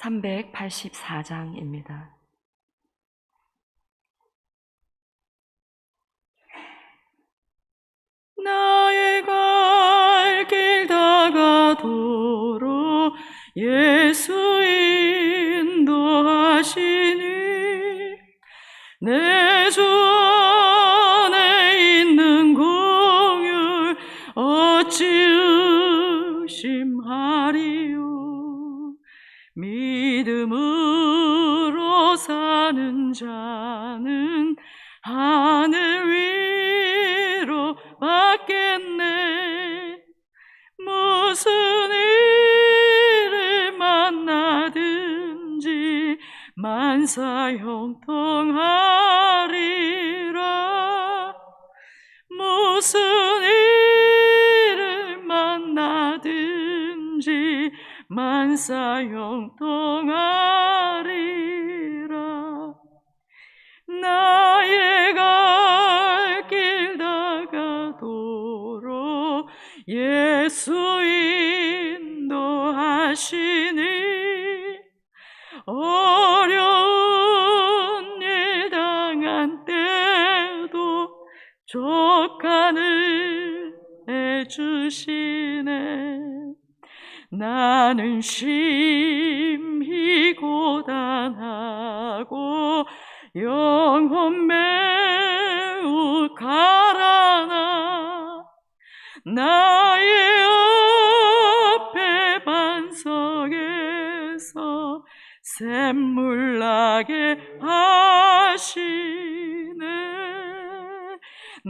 384장입니다. 나의 갈 길 다가도록 예수 인도하시니 내 주 안에 있는 공율 어찌 의심하리요. 믿음으로 사는 자는 하늘 위로 받겠네. 무슨 일을 만나든지 만사 형통하리라. 무슨 일을 만나든지 만사 형통하리라. 나의 갈 길 다가도록 예수 인도하시니 어려운 일 당한 때도 족간을 해주시네. 나는 심히 고단하고 영혼 매우 가라나 나의 앞에 반석에서 샘물 나게 하시네.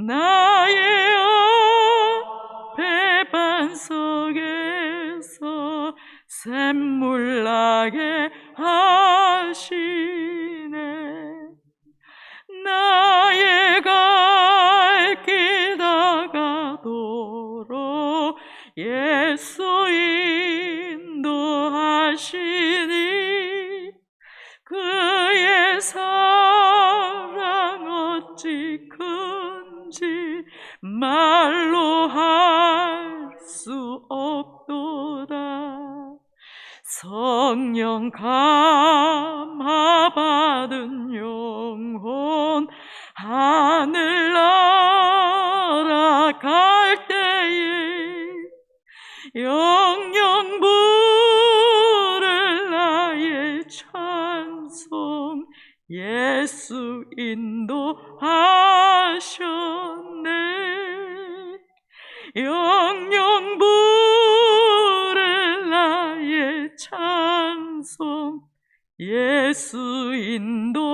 나의 앞에 반석에서 샘물 나게 하시네. 나의 갈 길 다가도록 예수 인도하시니 그의 사랑 어찌 큰지 말로 할 수 없도다. 성령 감화받은 영혼 하늘 날아갈 때에 영영 부를 나의 찬송 예수 인도하셨네. 영영 부를 나의 찬송 예수 인도하셨네.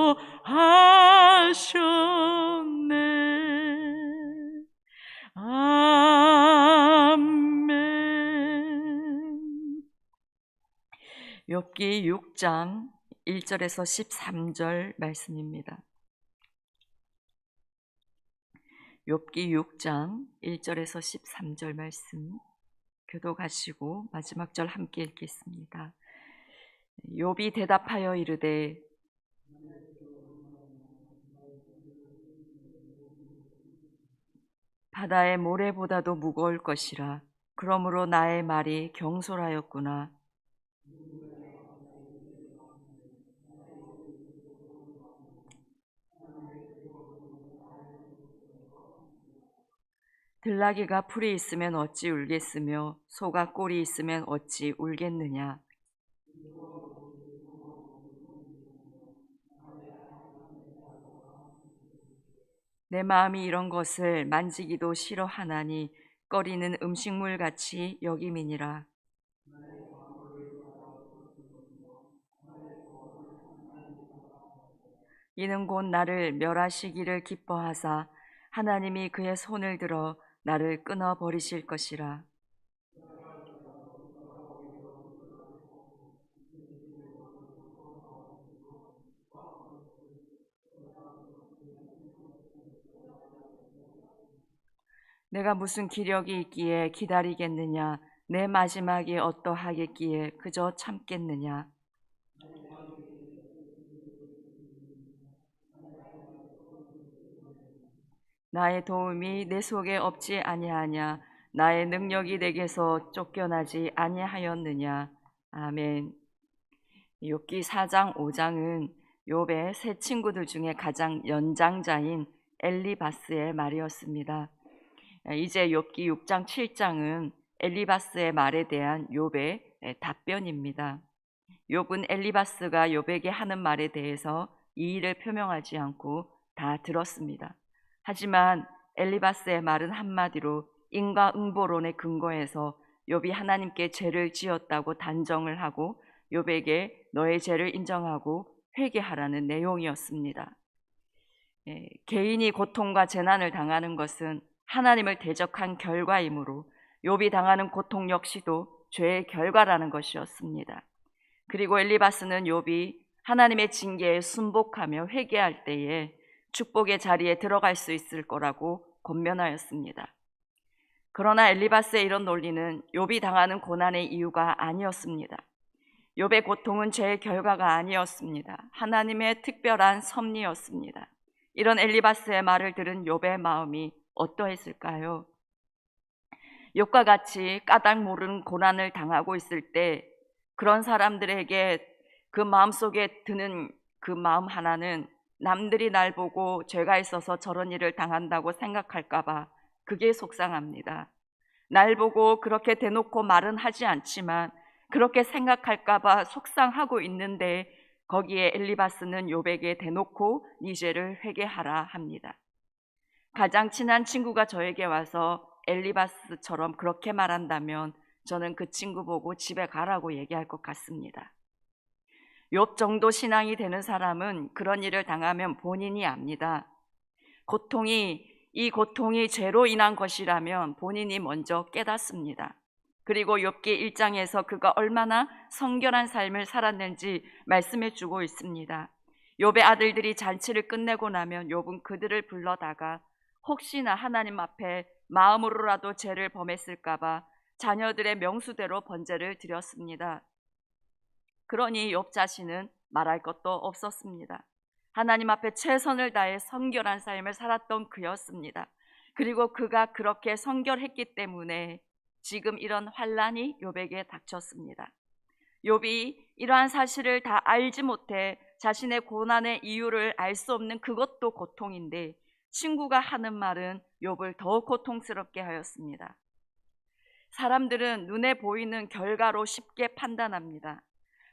아멘. 욥기 6장 1절에서 13절 말씀입니다. 욥기 6장 1절에서 13절 말씀 교독하시고 마지막 절 함께 읽겠습니다. 욥이 대답하여 이르되 바다의 모래보다도 무거울 것이라. 그러므로 나의 말이 경솔하였구나. 들나귀가 풀이 있으면 어찌 울겠으며 소가 꼴이 있으면 어찌 울겠느냐. 내 마음이 이런 것을 만지기도 싫어하나니 꺼리는 음식물 같이 여김이니라. 이는 곧 나를 멸하시기를 기뻐하사 하나님이 그의 손을 들어 나를 끊어버리실 것이라. 내가 무슨 기력이 있기에 기다리겠느냐. 내 마지막이 어떠하겠기에 그저 참겠느냐. 나의 도움이 내 속에 없지 아니하냐. 나의 능력이 내게서 쫓겨나지 아니하였느냐. 아멘. 욥기 4장 5장은 욥의 세 친구들 중에 가장 연장자인 엘리바스의 말이었습니다. 이제 욥기 6장 7장은 엘리바스의 말에 대한 욥의 답변입니다. 욥은 엘리바스가 욥에게 하는 말에 대해서 이의를 표명하지 않고 다 들었습니다. 하지만 엘리바스의 말은 한마디로 인과응보론에 근거해서 욥이 하나님께 죄를 지었다고 단정을 하고 욥에게 너의 죄를 인정하고 회개하라는 내용이었습니다. 개인이 고통과 재난을 당하는 것은 하나님을 대적한 결과이므로 욥이 당하는 고통 역시도 죄의 결과라는 것이었습니다. 그리고 엘리바스는 욥이 하나님의 징계에 순복하며 회개할 때에 축복의 자리에 들어갈 수 있을 거라고 권면하였습니다. 그러나 엘리바스의 이런 논리는 욥이 당하는 고난의 이유가 아니었습니다. 욥의 고통은 죄의 결과가 아니었습니다. 하나님의 특별한 섭리였습니다. 이런 엘리바스의 말을 들은 욥의 마음이 어떠했을까요? 욥과 같이 까닭 모르는 고난을 당하고 있을 때 그런 사람들에게 그 마음속에 드는 그 마음 하나는 남들이 날 보고 죄가 있어서 저런 일을 당한다고 생각할까 봐 그게 속상합니다. 날 보고 그렇게 대놓고 말은 하지 않지만 그렇게 생각할까 봐 속상하고 있는데 거기에 엘리바스는 욥에게 대놓고 네 죄를 회개하라 합니다. 가장 친한 친구가 저에게 와서 엘리바스처럼 그렇게 말한다면 저는 그 친구 보고 집에 가라고 얘기할 것 같습니다. 욥 정도 신앙이 되는 사람은 그런 일을 당하면 본인이 압니다. 이 고통이 죄로 인한 것이라면 본인이 먼저 깨닫습니다. 그리고 욥기 1장에서 그가 얼마나 성결한 삶을 살았는지 말씀해 주고 있습니다. 욥의 아들들이 잔치를 끝내고 나면 욥은 그들을 불러다가 혹시나 하나님 앞에 마음으로라도 죄를 범했을까 봐 자녀들의 명수대로 번제를 드렸습니다. 그러니 욥 자신은 말할 것도 없었습니다. 하나님 앞에 최선을 다해 성결한 삶을 살았던 그였습니다. 그리고 그가 그렇게 성결했기 때문에 지금 이런 환난이 욥에게 닥쳤습니다. 욥이 이러한 사실을 다 알지 못해 자신의 고난의 이유를 알 수 없는 그것도 고통인데 친구가 하는 말은 욥을 더욱 고통스럽게 하였습니다. 사람들은 눈에 보이는 결과로 쉽게 판단합니다.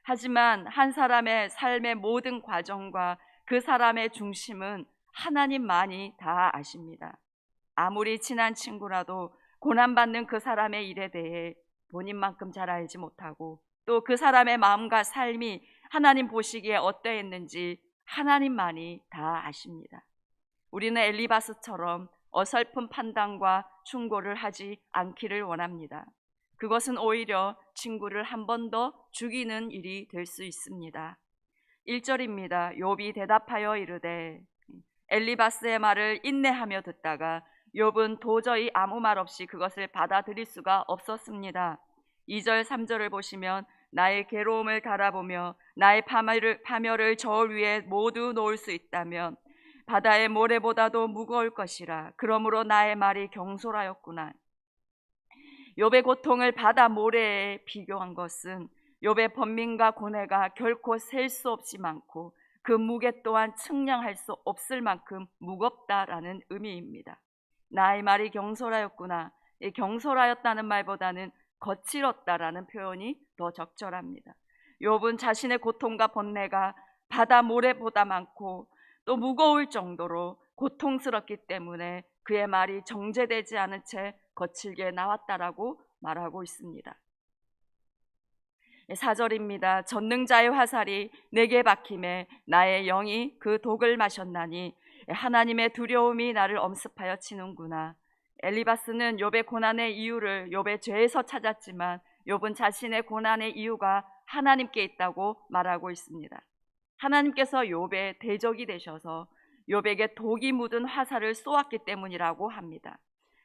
하지만 한 사람의 삶의 모든 과정과 그 사람의 중심은 하나님만이 다 아십니다. 아무리 친한 친구라도 고난받는 그 사람의 일에 대해 본인만큼 잘 알지 못하고 또 그 사람의 마음과 삶이 하나님 보시기에 어떠했는지 하나님만이 다 아십니다. 우리는 엘리바스처럼 어설픈 판단과 충고를 하지 않기를 원합니다. 그것은 오히려 친구를 한 번 더 죽이는 일이 될 수 있습니다. 1절입니다. 욥이 대답하여 이르되 엘리바스의 말을 인내하며 듣다가 욥은 도저히 아무 말 없이 그것을 받아들일 수가 없었습니다. 2절 3절을 보시면 나의 괴로움을 달아보며 나의 파멸을 저울 위에 모두 놓을 수 있다면 바다의 모래보다도 무거울 것이라. 그러므로 나의 말이 경솔하였구나. 욥의 고통을 바다 모래에 비교한 것은 욥의 번민과 고뇌가 결코 셀 수 없이 많고 그 무게 또한 측량할 수 없을 만큼 무겁다라는 의미입니다. 나의 말이 경솔하였구나. 이 경솔하였다는 말보다는 거칠었다라는 표현이 더 적절합니다. 욥은 자신의 고통과 번뇌가 바다 모래보다 많고 또 무거울 정도로 고통스럽기 때문에 그의 말이 정제되지 않은 채 거칠게 나왔다라고 말하고 있습니다. 4절입니다. 전능자의 화살이 내게 박힘에 나의 영이 그 독을 마셨나니 하나님의 두려움이 나를 엄습하여 치는구나. 엘리바스는 욥의 고난의 이유를 욥의 죄에서 찾았지만 욥은 자신의 고난의 이유가 하나님께 있다고 말하고 있습니다. 하나님께서 욥의 대적이 되셔서 욥에게 독이 묻은 화살을 쏘았기 때문이라고 합니다.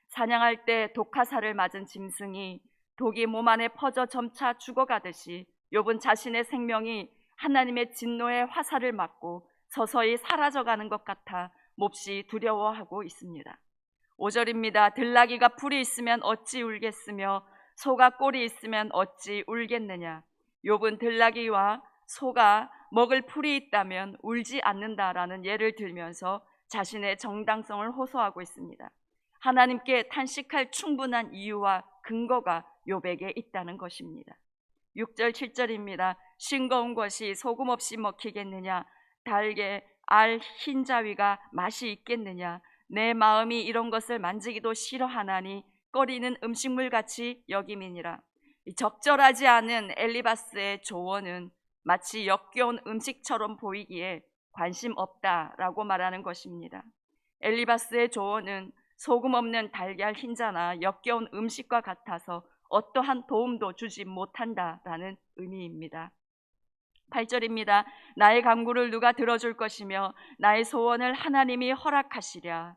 사냥할 때 독화살을 맞은 짐승이 독이 몸 안에 퍼져 점차 죽어가듯이 욥은 자신의 생명이 하나님의 진노의 화살을 맞고 서서히 사라져가는 것 같아 몹시 두려워하고 있습니다. 5절입니다. 들나귀가 풀이 있으면 어찌 울겠으며 소가 꼴이 있으면 어찌 울겠느냐. 욥은 들나귀와 소가 먹을 풀이 있다면 울지 않는다라는 예를 들면서 자신의 정당성을 호소하고 있습니다. 하나님께 탄식할 충분한 이유와 근거가 욥에게 있다는 것입니다. 6절 7절입니다. 싱거운 것이 소금 없이 먹히겠느냐? 달게 알 흰자위가 맛이 있겠느냐? 내 마음이 이런 것을 만지기도 싫어하나니 꺼리는 음식물같이 여김이니라. 적절하지 않은 엘리바스의 조언은 마치 역겨운 음식처럼 보이기에 관심 없다라고 말하는 것입니다. 엘리바스의 조언은 소금 없는 달걀 흰자나 역겨운 음식과 같아서 어떠한 도움도 주지 못한다라는 의미입니다. 8절입니다. 나의 간구를 누가 들어줄 것이며 나의 소원을 하나님이 허락하시랴.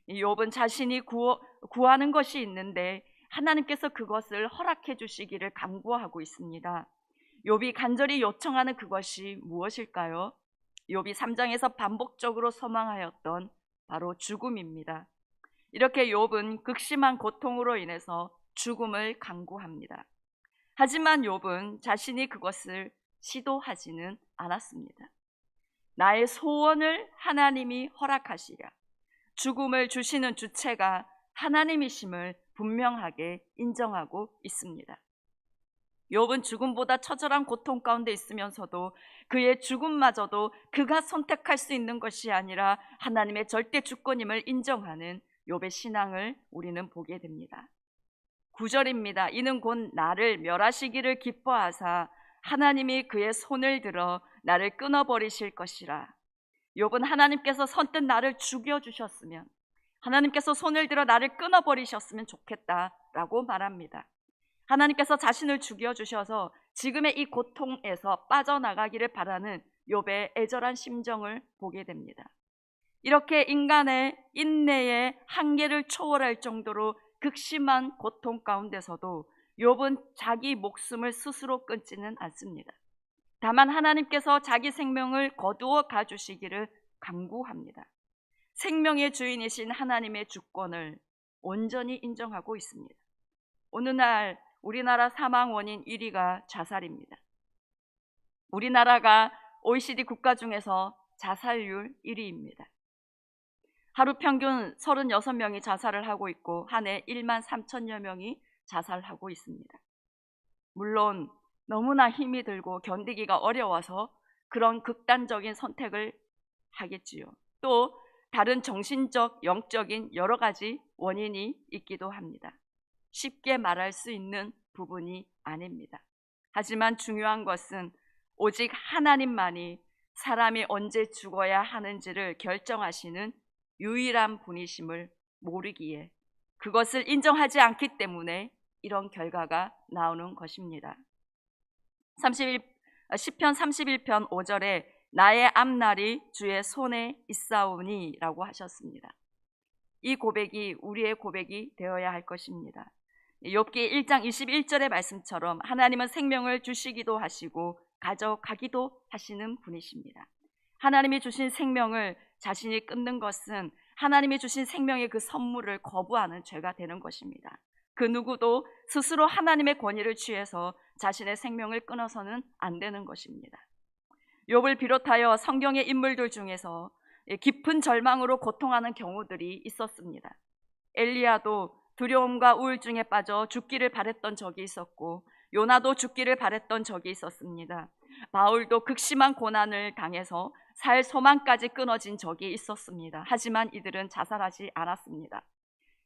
욥은 자신이 구하는 것이 있는데 하나님께서 그것을 허락해 주시기를 간구하고 있습니다. 욥이 간절히 요청하는 그것이 무엇일까요? 욥이 3장에서 반복적으로 소망하였던 바로 죽음입니다. 이렇게 욥은 극심한 고통으로 인해서 죽음을 간구합니다. 하지만 욥은 자신이 그것을 시도하지는 않았습니다. 나의 소원을 하나님이 허락하시랴. 죽음을 주시는 주체가 하나님이심을 분명하게 인정하고 있습니다. 욥은 죽음보다 처절한 고통 가운데 있으면서도 그의 죽음마저도 그가 선택할 수 있는 것이 아니라 하나님의 절대 주권임을 인정하는 욥의 신앙을 우리는 보게 됩니다. 9절입니다. 이는 곧 나를 멸하시기를 기뻐하사 하나님이 그의 손을 들어 나를 끊어버리실 것이라. 욥은 하나님께서 선뜻 나를 죽여주셨으면, 하나님께서 손을 들어 나를 끊어버리셨으면 좋겠다라고 말합니다. 하나님께서 자신을 죽여주셔서 지금의 이 고통에서 빠져나가기를 바라는 욥의 애절한 심정을 보게 됩니다. 이렇게 인간의 인내의 한계를 초월할 정도로 극심한 고통 가운데서도 욥은 자기 목숨을 스스로 끊지는 않습니다. 다만 하나님께서 자기 생명을 거두어 가주시기를 간구합니다. 생명의 주인이신 하나님의 주권을 온전히 인정하고 있습니다. 어느 날 우리나라 사망 원인 1위가 자살입니다. 우리나라가 OECD 국가 중에서 자살률 1위입니다. 하루 평균 36명이 자살을 하고 있고 한 해 1만 3천여 명이 자살하고 있습니다. 물론 너무나 힘이 들고 견디기가 어려워서 그런 극단적인 선택을 하겠지요. 또 다른 정신적, 영적인 여러 가지 원인이 있기도 합니다. 쉽게 말할 수 있는 부분이 아닙니다. 하지만 중요한 것은 오직 하나님만이 사람이 언제 죽어야 하는지를 결정하시는 유일한 분이심을 모르기에 그것을 인정하지 않기 때문에 이런 결과가 나오는 것입니다. 시편 31편 5절에 나의 앞날이 주의 손에 있사오니 라고 하셨습니다. 이 고백이 우리의 고백이 되어야 할 것입니다. 욥기 1장 21절의 말씀처럼 하나님은 생명을 주시기도 하시고 가져가기도 하시는 분이십니다. 하나님이 주신 생명을 자신이 끊는 것은 하나님이 주신 생명의 그 선물을 거부하는 죄가 되는 것입니다. 그 누구도 스스로 하나님의 권위를 취해서 자신의 생명을 끊어서는 안 되는 것입니다. 욥을 비롯하여 성경의 인물들 중에서 깊은 절망으로 고통하는 경우들이 있었습니다. 엘리야도 두려움과 우울증에 빠져 죽기를 바랬던 적이 있었고 요나도 죽기를 바랬던 적이 있었습니다. 바울도 극심한 고난을 당해서 살 소망까지 끊어진 적이 있었습니다. 하지만 이들은 자살하지 않았습니다.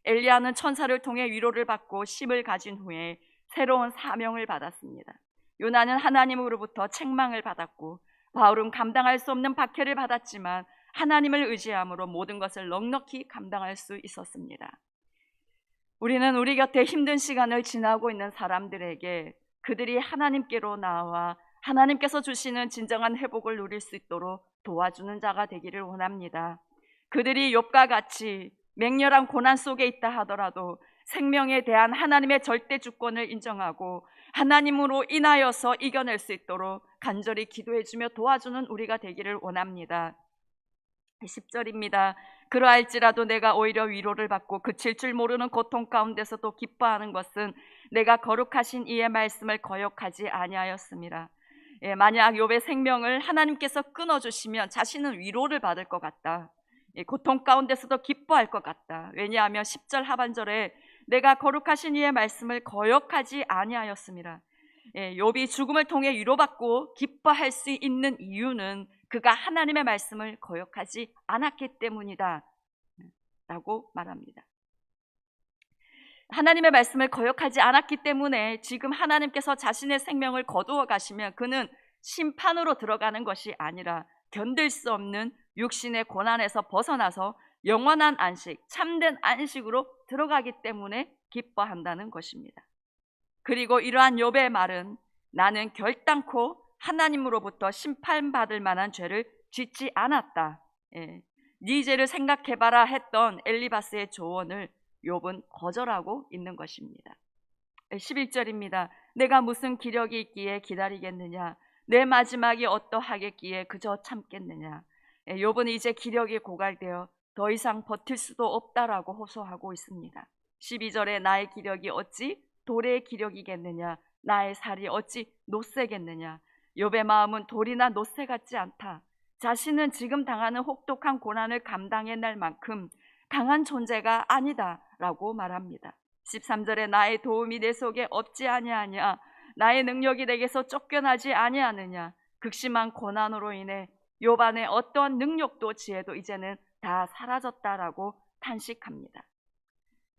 엘리야는 천사를 통해 위로를 받고 힘을 가진 후에 새로운 사명을 받았습니다. 요나는 하나님으로부터 책망을 받았고 바울은 감당할 수 없는 박해를 받았지만 하나님을 의지함으로 모든 것을 넉넉히 감당할 수 있었습니다. 우리는 우리 곁에 힘든 시간을 지나고 있는 사람들에게 그들이 하나님께로 나와 하나님께서 주시는 진정한 회복을 누릴 수 있도록 도와주는 자가 되기를 원합니다. 그들이 욥과 같이 맹렬한 고난 속에 있다 하더라도 생명에 대한 하나님의 절대 주권을 인정하고 하나님으로 인하여서 이겨낼 수 있도록 간절히 기도해주며 도와주는 우리가 되기를 원합니다. 10절입니다. 그러할지라도 내가 오히려 위로를 받고 그칠 줄 모르는 고통 가운데서도 기뻐하는 것은 내가 거룩하신 이의 말씀을 거역하지 아니하였습니다. 만약 욥의 생명을 하나님께서 끊어주시면 자신은 위로를 받을 것 같다. 고통 가운데서도 기뻐할 것 같다. 왜냐하면 10절 하반절에 내가 거룩하신 이의 말씀을 거역하지 아니하였습니다. 욥이 죽음을 통해 위로받고 기뻐할 수 있는 이유는 그가 하나님의 말씀을 거역하지 않았기 때문이다 라고 말합니다. 하나님의 말씀을 거역하지 않았기 때문에 지금 하나님께서 자신의 생명을 거두어 가시면 그는 심판으로 들어가는 것이 아니라 견딜 수 없는 육신의 고난에서 벗어나서 영원한 안식, 참된 안식으로 들어가기 때문에 기뻐한다는 것입니다. 그리고 이러한 욥의 말은 나는 결단코 하나님으로부터 심판받을 만한 죄를 짓지 않았다. 네 죄를 생각해봐라 했던 엘리바스의 조언을 욥은 거절하고 있는 것입니다. 11절입니다. 내가 무슨 기력이 있기에 기다리겠느냐? 내 마지막이 어떠하겠기에 그저 참겠느냐? 욥은 이제 기력이 고갈되어 더 이상 버틸 수도 없다라고 호소하고 있습니다. 12절에 나의 기력이 어찌 돌의 기력이겠느냐? 나의 살이 어찌 놋새겠느냐? 욥의 마음은 돌이나 놋새 같지 않다. 자신은 지금 당하는 혹독한 고난을 감당해낼 만큼 강한 존재가 아니다 라고 말합니다. 13절에 나의 도움이 내 속에 없지 아니하냐? 나의 능력이 내게서 쫓겨나지 아니하느냐? 극심한 고난으로 인해 욥 안에 어떠한 능력도 지혜도 이제는 다 사라졌다라고 탄식합니다.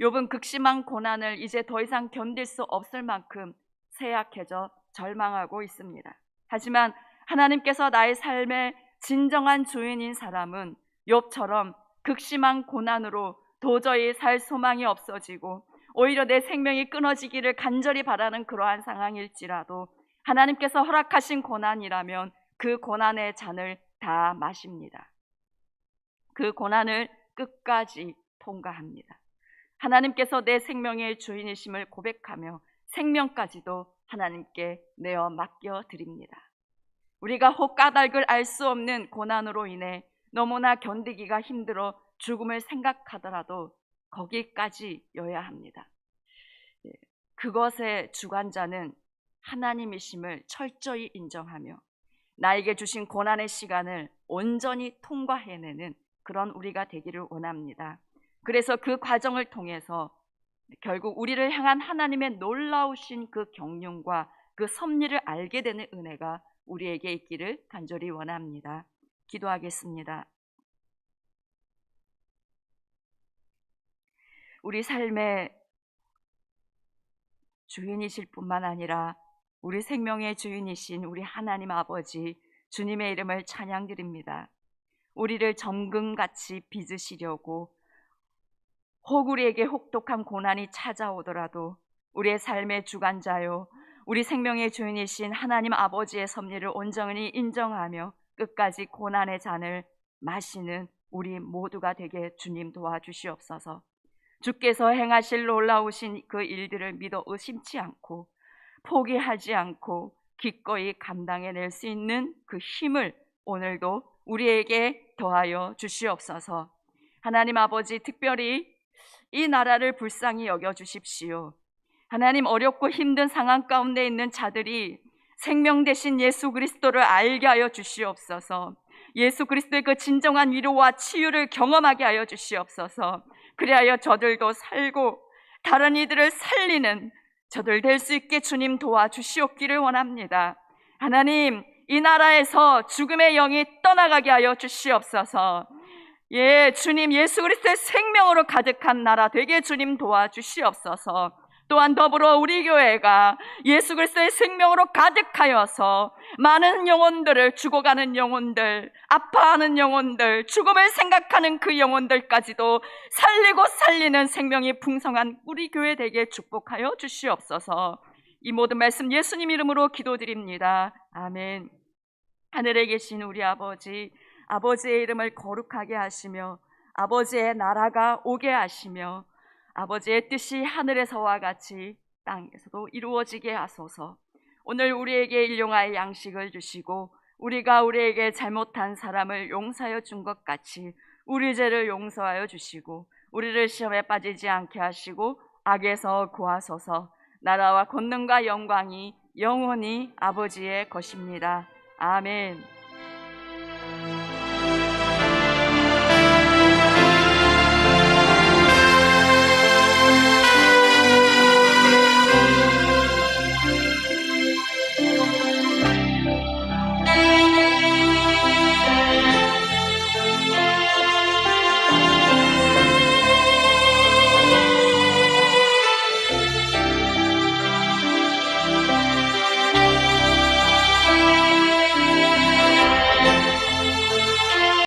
욥은 극심한 고난을 이제 더 이상 견딜 수 없을 만큼 쇠약해져 절망하고 있습니다. 하지만 하나님께서 나의 삶의 진정한 주인인 사람은 욥처럼 극심한 고난으로 도저히 살 소망이 없어지고 오히려 내 생명이 끊어지기를 간절히 바라는 그러한 상황일지라도 하나님께서 허락하신 고난이라면 그 고난의 잔을 다 마십니다. 그 고난을 끝까지 통과합니다. 하나님께서 내 생명의 주인이심을 고백하며 생명까지도 하나님께 내어 맡겨드립니다. 우리가 혹 까닭을 알 수 없는 고난으로 인해 너무나 견디기가 힘들어 죽음을 생각하더라도 거기까지여야 합니다. 그것의 주관자는 하나님이심을 철저히 인정하며 나에게 주신 고난의 시간을 온전히 통과해내는 그런 우리가 되기를 원합니다. 그래서 그 과정을 통해서 결국 우리를 향한 하나님의 놀라우신 그 경륜과 그 섭리를 알게 되는 은혜가 우리에게 있기를 간절히 원합니다. 기도하겠습니다. 우리 삶의 주인이실 뿐만 아니라 우리 생명의 주인이신 우리 하나님 아버지 주님의 이름을 찬양드립니다. 우리를 정금같이 빚으시려고 혹 우리에게 혹독한 고난이 찾아오더라도 우리의 삶의 주관자요 우리 생명의 주인이신 하나님 아버지의 섭리를 온전히 인정하며 끝까지 고난의 잔을 마시는 우리 모두가 되게 주님 도와주시옵소서. 주께서 행하실 놀라우신 그 일들을 믿어 의심치 않고 포기하지 않고 기꺼이 감당해낼 수 있는 그 힘을 오늘도 우리에게 더하여 주시옵소서. 하나님 아버지, 특별히 이 나라를 불쌍히 여겨주십시오. 하나님, 어렵고 힘든 상황 가운데 있는 자들이 생명 되신 예수 그리스도를 알게 하여 주시옵소서. 예수 그리스도의 그 진정한 위로와 치유를 경험하게 하여 주시옵소서. 그리하여 저들도 살고 다른 이들을 살리는 저들 될 수 있게 주님 도와주시옵기를 원합니다. 하나님, 이 나라에서 죽음의 영이 떠나가게 하여 주시옵소서. 주님, 예수 그리스도의 생명으로 가득한 나라 되게 주님 도와주시옵소서. 또한 더불어 우리 교회가 예수 그리스도의 생명으로 가득하여서 많은 영혼들을, 죽어가는 영혼들, 아파하는 영혼들, 죽음을 생각하는 그 영혼들까지도 살리고 살리는 생명이 풍성한 우리 교회 되게 축복하여 주시옵소서. 이 모든 말씀 예수님 이름으로 기도드립니다. 아멘. 하늘에 계신 우리 아버지, 아버지의 이름을 거룩하게 하시며 아버지의 나라가 오게 하시며 아버지의 뜻이 하늘에서와 같이 땅에서도 이루어지게 하소서. 오늘 우리에게 일용할 양식을 주시고 우리가 우리에게 잘못한 사람을 용서하여 준 것 같이 우리 죄를 용서하여 주시고 우리를 시험에 빠지지 않게 하시고 악에서 구하소서. 나라와 권능과 영광이 영원히 아버지의 것입니다. 아멘.